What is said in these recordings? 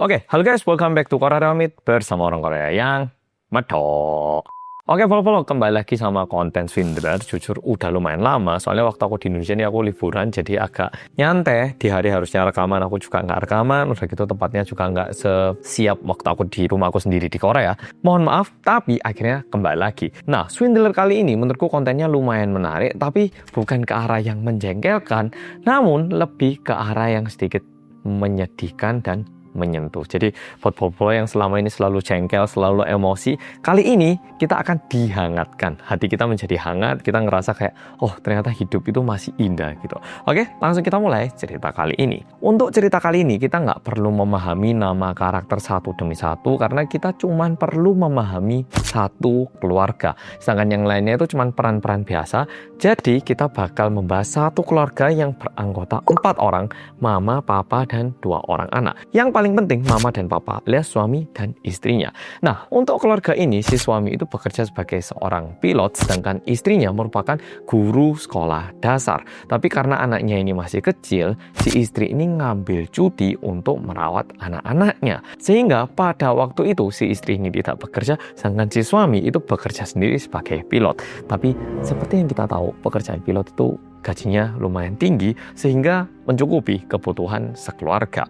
Oke, halo guys, welcome back to Korea Damit bersama orang Korea yang medok. Oke, follow kembali lagi sama konten Swindler. Jujur udah lumayan lama, soalnya waktu aku di Indonesia ini aku liburan, jadi agak nyantai. Di hari harusnya rekaman, aku juga nggak rekaman. Udah gitu tempatnya juga nggak sesiap waktu aku di rumah aku sendiri di Korea. Mohon maaf, tapi akhirnya kembali lagi. Nah, Swindler kali ini menurutku kontennya lumayan menarik, tapi bukan ke arah yang menjengkelkan, namun lebih ke arah yang sedikit menyedihkan dan menyentuh. Jadi buat bobo yang selama ini selalu jengkel, selalu emosi, kali ini kita akan dihangatkan. Hati kita menjadi hangat, kita ngerasa kayak, oh ternyata hidup itu masih indah gitu. Oke, langsung kita mulai cerita kali ini. Untuk cerita kali ini kita nggak perlu memahami nama karakter satu demi satu, karena kita cuman perlu memahami satu keluarga. Sedangkan yang lainnya itu cuman peran-peran biasa. Jadi kita bakal membahas satu keluarga yang beranggota 4 orang, mama, papa, dan 2 orang anak. Yang paling penting mama dan papa alias suami dan istrinya. Nah, untuk keluarga ini si suami itu bekerja sebagai seorang pilot, sedangkan istrinya merupakan guru sekolah dasar. Tapi karena anaknya ini masih kecil, si istri ini ngambil cuti untuk merawat anak-anaknya. Sehingga pada waktu itu si istri ini tidak bekerja, sedangkan si suami itu bekerja sendiri sebagai pilot. Tapi seperti yang kita tahu, pekerjaan pilot itu gajinya lumayan tinggi sehingga mencukupi kebutuhan sekeluarga.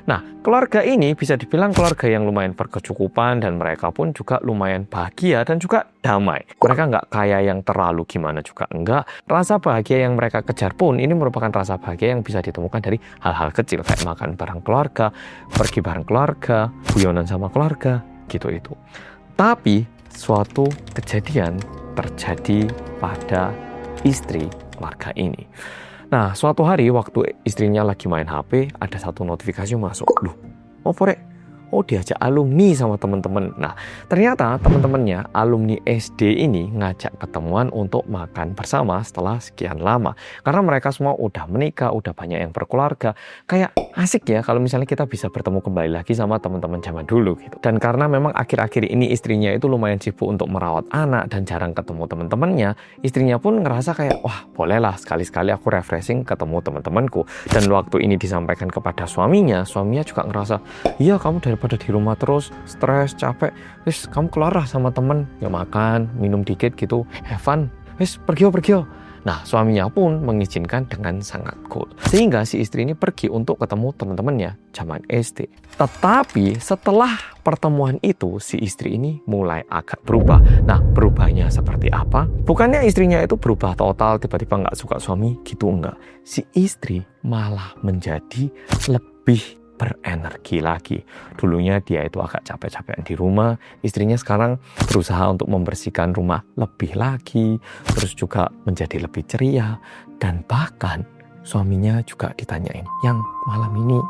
Nah, keluarga ini bisa dibilang keluarga yang lumayan berkecukupan dan mereka pun juga lumayan bahagia dan juga damai. Mereka nggak kaya yang terlalu gimana juga enggak. Rasa bahagia yang mereka kejar pun ini merupakan rasa bahagia yang bisa ditemukan dari hal-hal kecil kayak makan bareng keluarga, pergi bareng keluarga, guyonan sama keluarga, gitu itu. Tapi suatu kejadian terjadi pada istri keluarga ini. Nah, suatu hari waktu istrinya lagi main HP, ada satu notifikasi masuk. Loh, apa rek? Oh, diajak alumni sama teman-teman. Nah, ternyata teman-temannya alumni SD ini ngajak ketemuan untuk makan bersama setelah sekian lama. Karena mereka semua udah menikah, udah banyak yang berkeluarga. Kayak asik ya kalau misalnya kita bisa bertemu kembali lagi sama teman-teman zaman dulu gitu. Dan karena memang akhir-akhir ini istrinya itu lumayan sibuk untuk merawat anak dan jarang ketemu teman-temannya, istrinya pun ngerasa kayak, wah bolehlah sekali-sekali aku refreshing ketemu teman-temanku. Dan waktu ini disampaikan kepada suaminya juga ngerasa, iya kamu daripada di rumah terus stres capek, wis kamu keluar lah sama temen, ya makan minum dikit gitu, have fun, wis pergi. Nah, suaminya pun mengizinkan dengan sangat cool, sehingga si istri ini pergi untuk ketemu teman-temannya zaman SD. Tetapi setelah pertemuan itu si istri ini mulai agak berubah. Nah, berubahnya seperti apa? Bukannya istrinya itu berubah total tiba-tiba nggak suka suami gitu, enggak. Si istri malah menjadi lebih berenergi lagi. Dulunya dia itu agak capek-capekan di rumah, istrinya sekarang berusaha untuk membersihkan rumah lebih lagi, terus juga menjadi lebih ceria, dan bahkan suaminya juga ditanyain, yang malam ini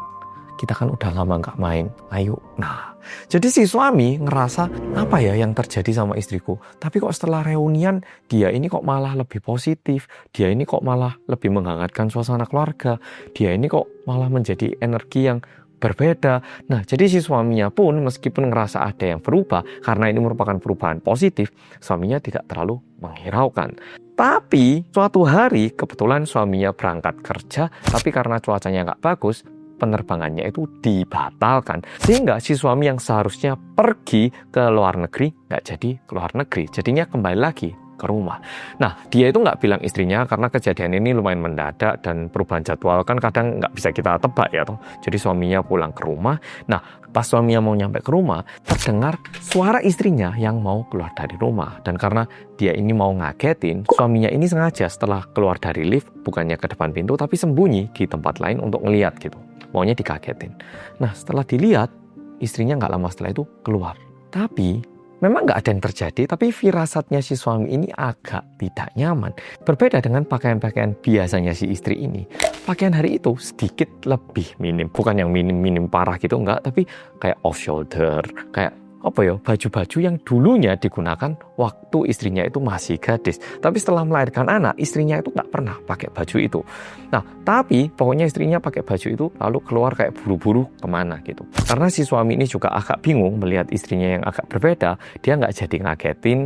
kita kan udah lama nggak main, ayo. Nah, jadi si suami ngerasa, apa ya yang terjadi sama istriku? Tapi kok setelah reunian, dia ini kok malah lebih positif, dia ini kok malah lebih menghangatkan suasana keluarga, dia ini kok malah menjadi energi yang berbeda. Nah, jadi si suaminya pun meskipun ngerasa ada yang berubah, karena ini merupakan perubahan positif, suaminya tidak terlalu menghiraukan. Tapi suatu hari kebetulan suaminya berangkat kerja, tapi karena cuacanya nggak bagus, penerbangannya itu dibatalkan. Sehingga si suami yang seharusnya pergi ke luar negeri, nggak jadi ke luar negeri. Jadinya kembali lagi ke rumah. Nah, dia itu nggak bilang istrinya karena kejadian ini lumayan mendadak dan perubahan jadwal kan kadang nggak bisa kita tebak ya toh. Jadi suaminya pulang ke rumah. Nah, pas suaminya mau nyampe ke rumah, terdengar suara istrinya yang mau keluar dari rumah. Dan karena dia ini mau ngagetin, suaminya ini sengaja setelah keluar dari lift, bukannya ke depan pintu, tapi sembunyi di tempat lain untuk ngeliat gitu. Maunya dikagetin. Nah, setelah dilihat, istrinya nggak lama setelah itu keluar. Tapi memang nggak ada yang terjadi, tapi firasatnya si suami ini agak tidak nyaman. Berbeda dengan pakaian-pakaian biasanya si istri ini. Pakaian hari itu sedikit lebih minim. Bukan yang minim-minim parah gitu, enggak. Tapi kayak off shoulder, kayak baju-baju yang dulunya digunakan waktu istrinya itu masih gadis. Tapi setelah melahirkan anak, istrinya itu nggak pernah pakai baju itu. Nah, tapi pokoknya istrinya pakai baju itu lalu keluar kayak buru-buru kemana gitu. Karena si suami ini juga agak bingung melihat istrinya yang agak berbeda, dia nggak jadi ngagetin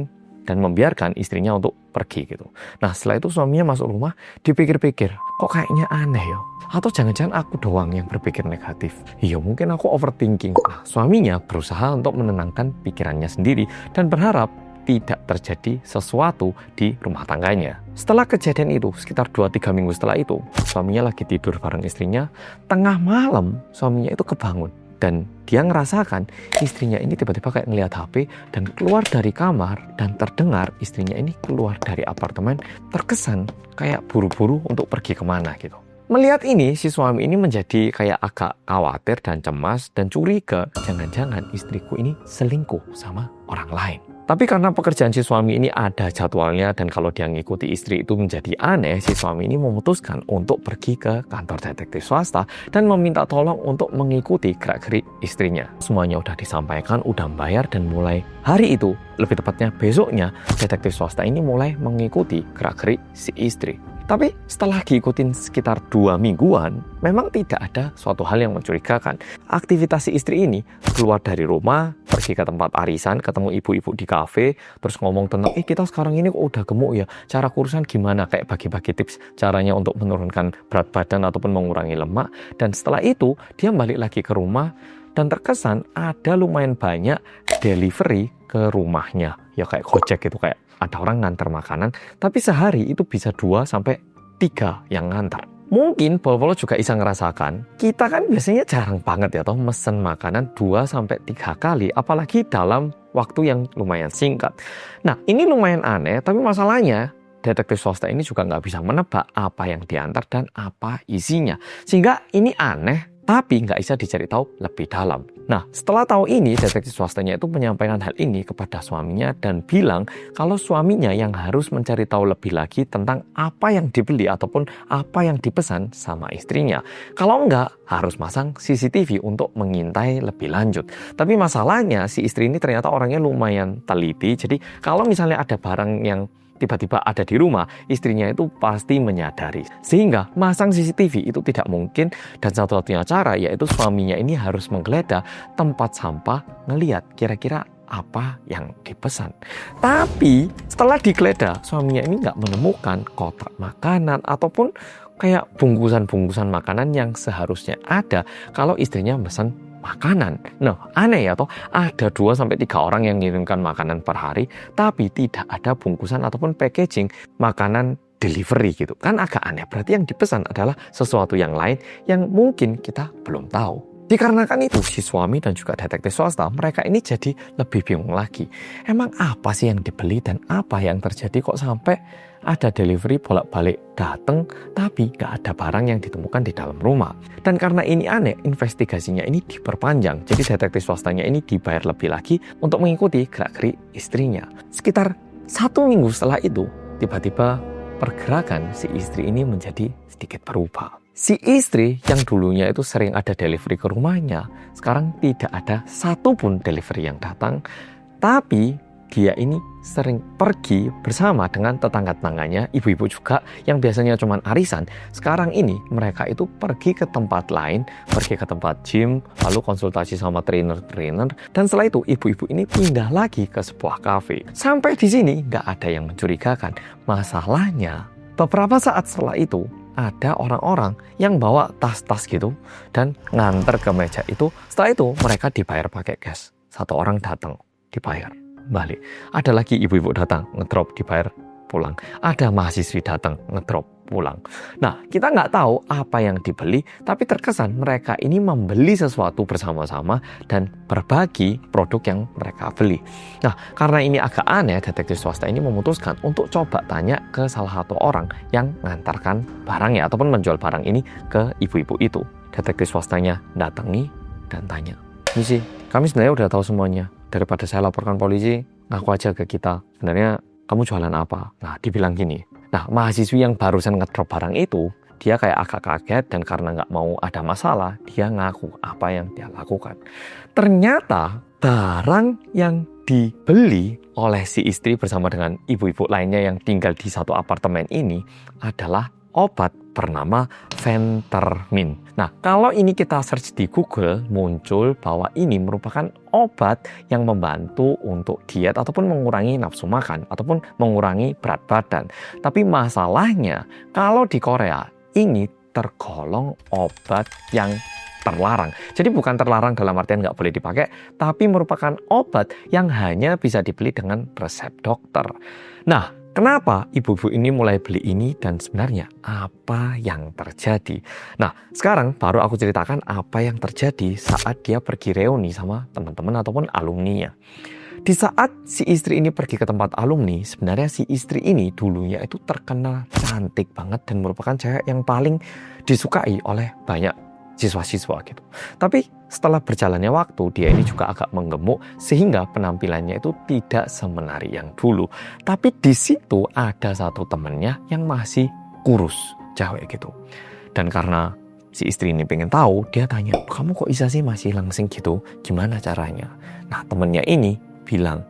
dan membiarkan istrinya untuk pergi gitu. Nah setelah itu suaminya masuk rumah, dipikir-pikir, kok kayaknya aneh ya? Atau jangan-jangan aku doang yang berpikir negatif? Iya mungkin aku overthinking. Nah suaminya berusaha untuk menenangkan pikirannya sendiri dan berharap tidak terjadi sesuatu di rumah tangganya. Setelah kejadian itu, sekitar 2-3 minggu setelah itu, suaminya lagi tidur bareng istrinya. Tengah malam, suaminya itu kebangun. Dan dia ngerasakan istrinya ini tiba-tiba kayak ngeliat HP dan keluar dari kamar. Dan terdengar istrinya ini keluar dari apartemen, terkesan kayak buru-buru untuk pergi kemana gitu. Melihat ini, si suami ini menjadi kayak agak khawatir dan cemas dan curiga. Jangan-jangan istriku ini selingkuh sama orang lain. Tapi karena pekerjaan si suami ini ada jadwalnya dan kalau dia ngikuti istri itu menjadi aneh, si suami ini memutuskan untuk pergi ke kantor detektif swasta dan meminta tolong untuk mengikuti gerak-gerik istrinya. Semuanya udah disampaikan, udah bayar dan mulai hari itu, lebih tepatnya besoknya, detektif swasta ini mulai mengikuti gerak-gerik si istri. Tapi setelah diikutin sekitar 2 mingguan, memang tidak ada suatu hal yang mencurigakan. Aktivitas si istri ini keluar dari rumah, pergi ke tempat arisan, ketemu ibu-ibu di kafe, terus ngomong tentang, kita sekarang ini kok udah gemuk ya, cara kurusan gimana, kayak bagi-bagi tips caranya untuk menurunkan berat badan ataupun mengurangi lemak. Dan setelah itu, dia balik lagi ke rumah, dan terkesan ada lumayan banyak delivery ke rumahnya. Ya kayak Gojek gitu, kayak ada orang ngantar makanan, tapi sehari itu bisa 2-3 yang ngantar. Mungkin Polo juga bisa ngerasakan, kita kan biasanya jarang banget ya toh mesen makanan 2-3 kali, apalagi dalam waktu yang lumayan singkat. Nah ini lumayan aneh, tapi masalahnya detektif swasta ini juga nggak bisa menebak apa yang diantar dan apa isinya. Sehingga ini aneh, tapi nggak bisa dicari tahu lebih dalam. Nah, setelah tahu ini, detektif swastanya itu menyampaikan hal ini kepada suaminya dan bilang kalau suaminya yang harus mencari tahu lebih lagi tentang apa yang dibeli ataupun apa yang dipesan sama istrinya. Kalau enggak, harus masang CCTV untuk mengintai lebih lanjut. Tapi masalahnya, si istri ini ternyata orangnya lumayan teliti, jadi kalau misalnya ada barang yang tiba-tiba ada di rumah, istrinya itu pasti menyadari. Sehingga masang CCTV itu tidak mungkin dan satu-satunya cara yaitu suaminya ini harus menggeledah tempat sampah, ngelihat kira-kira apa yang dipesan. Tapi setelah digeledah, suaminya ini nggak menemukan kotak makanan ataupun kayak bungkusan-bungkusan makanan yang seharusnya ada kalau istrinya pesan makanan. Nah, aneh ya toh, ada 2-3 orang yang mengirimkan makanan per hari, tapi tidak ada bungkusan ataupun packaging makanan delivery gitu. Kan agak aneh, berarti yang dipesan adalah sesuatu yang lain yang mungkin kita belum tahu. Dikarenakan itu, si suami dan juga detektif swasta, mereka ini jadi lebih bingung lagi. Emang apa sih yang dibeli dan apa yang terjadi kok sampai ada delivery bolak-balik datang, tapi nggak ada barang yang ditemukan di dalam rumah. Dan karena ini aneh, investigasinya ini diperpanjang. Jadi detektif swastanya ini dibayar lebih lagi untuk mengikuti gerak-gerik istrinya. Sekitar 1 minggu setelah itu, tiba-tiba pergerakan si istri ini menjadi sedikit berubah. Si istri yang dulunya itu sering ada delivery ke rumahnya, sekarang tidak ada satupun delivery yang datang, tapi dia ini sering pergi bersama dengan tetangga-tetangganya, ibu-ibu juga yang biasanya cuma arisan. Sekarang ini mereka itu pergi ke tempat lain, pergi ke tempat gym, lalu konsultasi sama trainer-trainer, dan setelah itu ibu-ibu ini pindah lagi ke sebuah kafe. Sampai di sini nggak ada yang mencurigakan. Masalahnya, beberapa saat setelah itu ada orang-orang yang bawa tas-tas gitu dan nganter ke meja itu. Setelah itu mereka dibayar pakai cash. Satu orang datang, dibayar, balik. Ada lagi ibu-ibu datang, ngedrop, dibayar, pulang. Ada mahasiswi datang, ngedrop, pulang. Nah, kita nggak tahu apa yang dibeli, tapi terkesan mereka ini membeli sesuatu bersama-sama dan berbagi produk yang mereka beli. Nah, karena ini agak aneh, detektif swasta ini memutuskan untuk coba tanya ke salah satu orang yang mengantarkan barangnya ataupun menjual barang ini ke ibu-ibu itu. Detektif swastanya datangi dan tanya, "Misi, kami sebenarnya udah tahu semuanya. Daripada saya laporkan polisi, ngaku aja ke kita. Sebenarnya kamu jualan apa?" Nah, dibilang gini. Nah, mahasiswi yang barusan ngedrop barang itu, dia kayak agak kaget dan karena nggak mau ada masalah, dia ngaku apa yang dia lakukan. Ternyata barang yang dibeli oleh si istri bersama dengan ibu-ibu lainnya yang tinggal di satu apartemen ini adalah obat bernama Phentermine. Nah, kalau ini kita search di Google, muncul bahwa ini merupakan obat yang membantu untuk diet ataupun mengurangi nafsu makan ataupun mengurangi berat badan. Tapi masalahnya, kalau di Korea ini tergolong obat yang terlarang. Jadi bukan terlarang dalam artian nggak boleh dipakai, tapi merupakan obat yang hanya bisa dibeli dengan resep dokter. Nah, kenapa ibu-ibu ini mulai beli ini dan sebenarnya apa yang terjadi? Nah, sekarang baru aku ceritakan apa yang terjadi saat dia pergi reuni sama teman-teman ataupun alumninya. Di saat si istri ini pergi ke tempat alumni, sebenarnya si istri ini dulunya itu terkenal cantik banget dan merupakan cewek yang paling disukai oleh banyak siswa-siswa gitu. Tapi setelah berjalannya waktu, dia ini juga agak menggemuk sehingga penampilannya itu tidak semenarik yang dulu. Tapi di situ ada satu temennya yang masih kurus, cewek gitu. Dan karena si istri ini pengen tahu, dia tanya, kamu kok bisa sih masih langsing gitu? Gimana caranya? Nah, temennya ini bilang,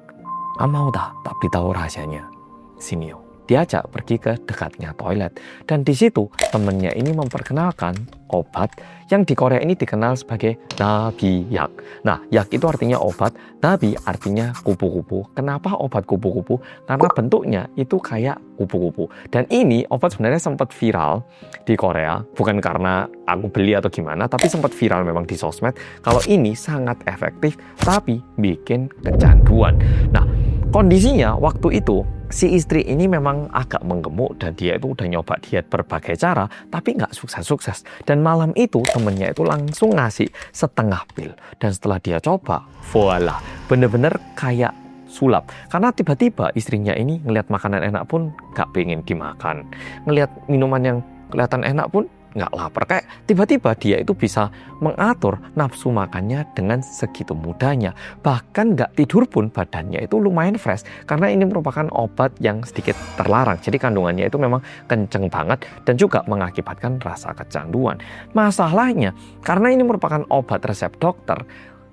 mau dah tak beritahu rahasianya. Sini yuk. Diajak pergi ke dekatnya toilet. Dan di situ temennya ini memperkenalkan obat yang di Korea ini dikenal sebagai nabiyak. Nah, yak itu artinya obat, nabi artinya kupu-kupu. Kenapa obat kupu-kupu? Karena bentuknya itu kayak kupu-kupu. Dan ini obat sebenarnya sempat viral di Korea. Bukan karena aku beli atau gimana, tapi sempat viral memang di sosmed. Kalau ini sangat efektif, tapi bikin kecanduan. Nah, kondisinya waktu itu si istri ini memang agak menggemuk dan dia itu udah nyoba diet berbagai cara tapi nggak sukses-sukses. Dan malam itu temennya itu langsung ngasih setengah pil. Dan setelah dia coba, voila, bener-bener kayak sulap. Karena tiba-tiba istrinya ini ngelihat makanan enak pun nggak pengen dimakan. Ngelihat minuman yang kelihatan enak pun nggak lapar. Kayak tiba-tiba dia itu bisa mengatur nafsu makannya dengan segitu mudahnya. Bahkan nggak tidur pun badannya itu lumayan fresh. Karena ini merupakan obat yang sedikit terlarang. Jadi kandungannya itu memang kenceng banget dan juga mengakibatkan rasa kecanduan. Masalahnya, karena ini merupakan obat resep dokter,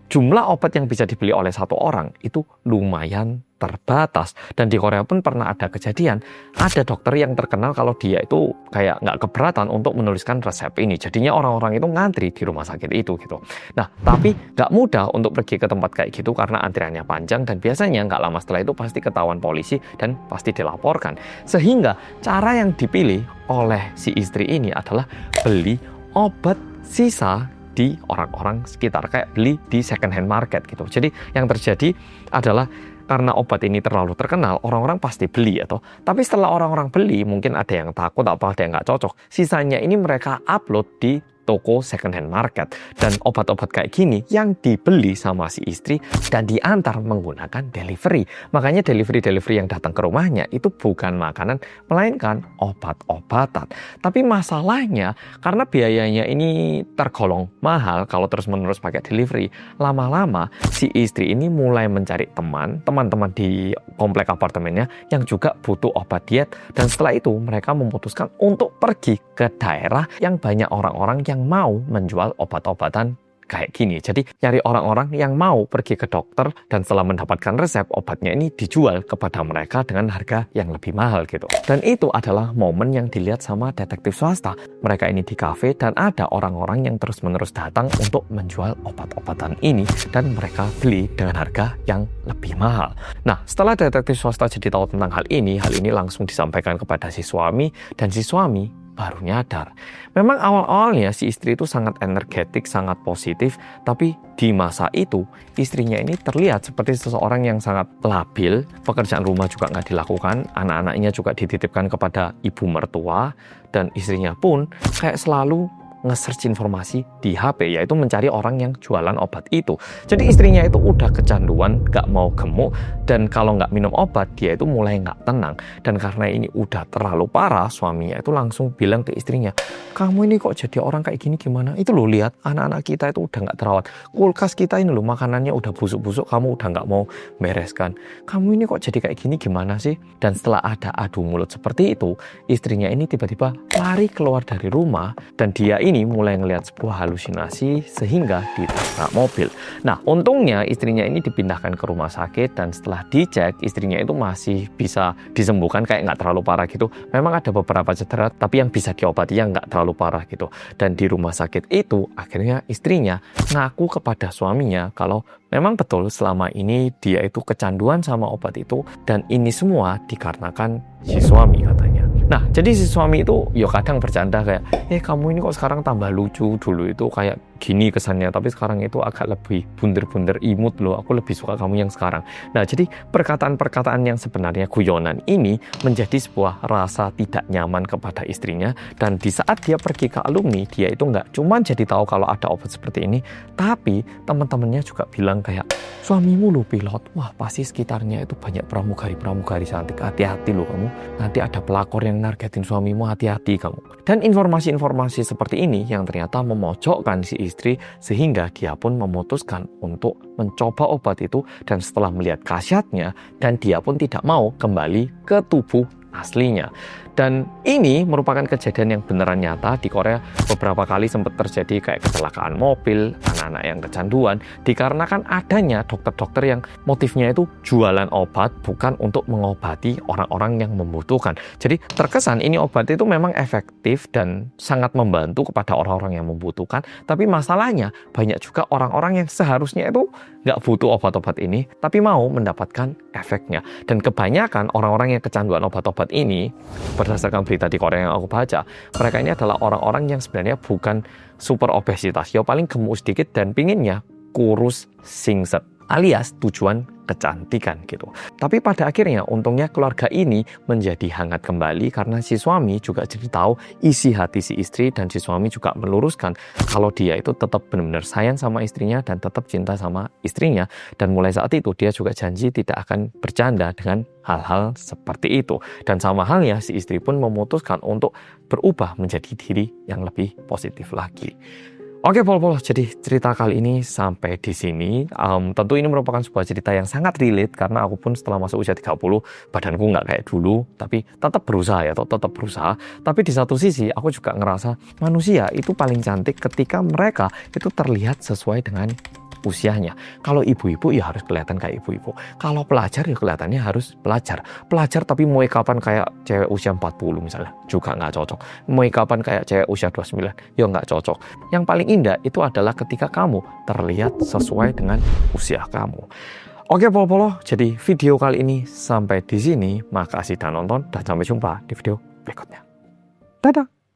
jumlah obat yang bisa dibeli oleh satu orang itu lumayan terbatas. Dan di Korea pun pernah ada kejadian, ada dokter yang terkenal kalau dia itu kayak nggak keberatan untuk menuliskan resep ini. Jadinya orang-orang itu ngantri di rumah sakit itu gitu. Nah, tapi nggak mudah untuk pergi ke tempat kayak gitu karena antriannya panjang dan biasanya nggak lama setelah itu pasti ketahuan polisi dan pasti dilaporkan. Sehingga cara yang dipilih oleh si istri ini adalah beli obat sisa di orang-orang sekitar, kayak beli di second hand market gitu. Jadi yang terjadi adalah karena obat ini terlalu terkenal, orang-orang pasti beli atau. Tapi setelah orang-orang beli, mungkin ada yang takut atau ada yang nggak cocok. Sisanya ini mereka upload di toko second hand market. Dan obat-obat kayak gini yang dibeli sama si istri dan diantar menggunakan delivery. Makanya delivery yang datang ke rumahnya itu bukan makanan, melainkan obat-obatan. Tapi masalahnya karena biayanya ini tergolong mahal kalau terus-menerus pakai delivery, lama-lama si istri ini mulai mencari teman-teman di komplek apartemennya yang juga butuh obat diet. Dan setelah itu mereka memutuskan untuk pergi ke daerah yang banyak orang-orang yang mau menjual obat-obatan kayak gini. Jadi nyari orang-orang yang mau pergi ke dokter dan setelah mendapatkan resep obatnya ini dijual kepada mereka dengan harga yang lebih mahal gitu. Dan itu adalah momen yang dilihat sama detektif swasta. Mereka ini di kafe dan ada orang-orang yang terus-menerus datang untuk menjual obat-obatan ini dan mereka beli dengan harga yang lebih mahal. Nah, setelah detektif swasta jadi tahu tentang hal ini langsung disampaikan kepada si suami dan si suami baru nyadar. Memang awal-awalnya si istri itu sangat energetik, sangat positif, tapi di masa itu istrinya ini terlihat seperti seseorang yang sangat labil, pekerjaan rumah juga nggak dilakukan, anak-anaknya juga dititipkan kepada ibu mertua, dan istrinya pun kayak selalu nge-search informasi di HP, yaitu mencari orang yang jualan obat itu. Jadi istrinya itu udah kecanduan, gak mau gemuk, dan kalau nggak minum obat, dia itu mulai nggak tenang. Dan karena ini udah terlalu parah, suaminya itu langsung bilang ke istrinya, kamu ini kok jadi orang kayak gini gimana? Itu loh, lihat anak-anak kita itu udah nggak terawat. Kulkas kita ini loh, makanannya udah busuk-busuk, kamu udah nggak mau bereskan. Kamu ini kok jadi kayak gini gimana sih? Dan setelah ada adu mulut seperti itu, istrinya ini tiba-tiba lari keluar dari rumah, dan dia ini mulai ngelihat sebuah halusinasi sehingga ditabrak mobil. Nah, untungnya istrinya ini dipindahkan ke rumah sakit dan setelah dicek istrinya itu masih bisa disembuhkan, kayak nggak terlalu parah gitu. Memang ada beberapa cedera tapi yang bisa diobati yang nggak terlalu parah gitu. Dan di rumah sakit itu akhirnya istrinya ngaku kepada suaminya kalau memang betul selama ini dia itu kecanduan sama obat itu dan ini semua dikarenakan si suami katanya. Nah, jadi si suami itu ya kadang bercanda kayak, kamu ini kok sekarang tambah lucu, dulu itu kayak gini kesannya, tapi sekarang itu agak lebih bunder-bunder imut loh, aku lebih suka kamu yang sekarang. Nah, jadi perkataan-perkataan yang sebenarnya guyonan ini menjadi sebuah rasa tidak nyaman kepada istrinya, dan di saat dia pergi ke alumni, dia itu nggak cuma jadi tahu kalau ada obat seperti ini, tapi teman-temannya juga bilang kayak, suamimu lo pilot, wah pasti sekitarnya itu banyak pramugari-pramugari cantik, hati-hati loh kamu, nanti ada pelakor yang nargetin suamimu, hati-hati kamu. Dan informasi-informasi seperti ini yang ternyata memojokkan si istri sehingga dia pun memutuskan untuk mencoba obat itu, dan setelah melihat khasiatnya dan dia pun tidak mau kembali ke tubuh aslinya. Dan ini merupakan kejadian yang beneran nyata di Korea. Beberapa kali sempat terjadi kayak kecelakaan mobil, anak-anak yang kecanduan, dikarenakan adanya dokter-dokter yang motifnya itu jualan obat, bukan untuk mengobati orang-orang yang membutuhkan. Jadi terkesan ini obat itu memang efektif dan sangat membantu kepada orang-orang yang membutuhkan, tapi masalahnya banyak juga orang-orang yang seharusnya itu nggak butuh obat-obat ini, tapi mau mendapatkan efeknya. Dan kebanyakan orang-orang yang kecanduan obat-obat ini, berdasarkan berita di Korea yang aku baca, mereka ini adalah orang-orang yang sebenarnya bukan super obesitas, ya paling gemuk sedikit dan pinginnya kurus singset, alias tujuan kecantikan gitu. Tapi pada akhirnya untungnya keluarga ini menjadi hangat kembali karena si suami juga jadi tahu isi hati si istri, dan si suami juga meluruskan kalau dia itu tetap benar-benar sayang sama istrinya dan tetap cinta sama istrinya, dan mulai saat itu dia juga janji tidak akan bercanda dengan hal-hal seperti itu. Dan sama halnya si istri pun memutuskan untuk berubah menjadi diri yang lebih positif lagi. Oke, Pol-Pol, jadi cerita kali ini sampai di sini. Tentu ini merupakan sebuah cerita yang sangat relate karena aku pun setelah masuk usia 30, badanku nggak kayak dulu, tapi tetap berusaha ya, tetap berusaha. Tapi di satu sisi aku juga ngerasa manusia itu paling cantik ketika mereka itu terlihat sesuai dengan usianya. Kalau ibu-ibu ya harus kelihatan kayak ibu-ibu. Kalau pelajar ya kelihatannya harus pelajar. Pelajar tapi mau kapan kayak cewek usia 40 misalnya, juga nggak cocok. Mau kapan kayak cewek usia 29, ya nggak cocok. Yang paling indah itu adalah ketika kamu terlihat sesuai dengan usia kamu. Oke, Pol-Polo, jadi video kali ini sampai di sini. Makasih sudah nonton dan sampai jumpa di video berikutnya. Dadah!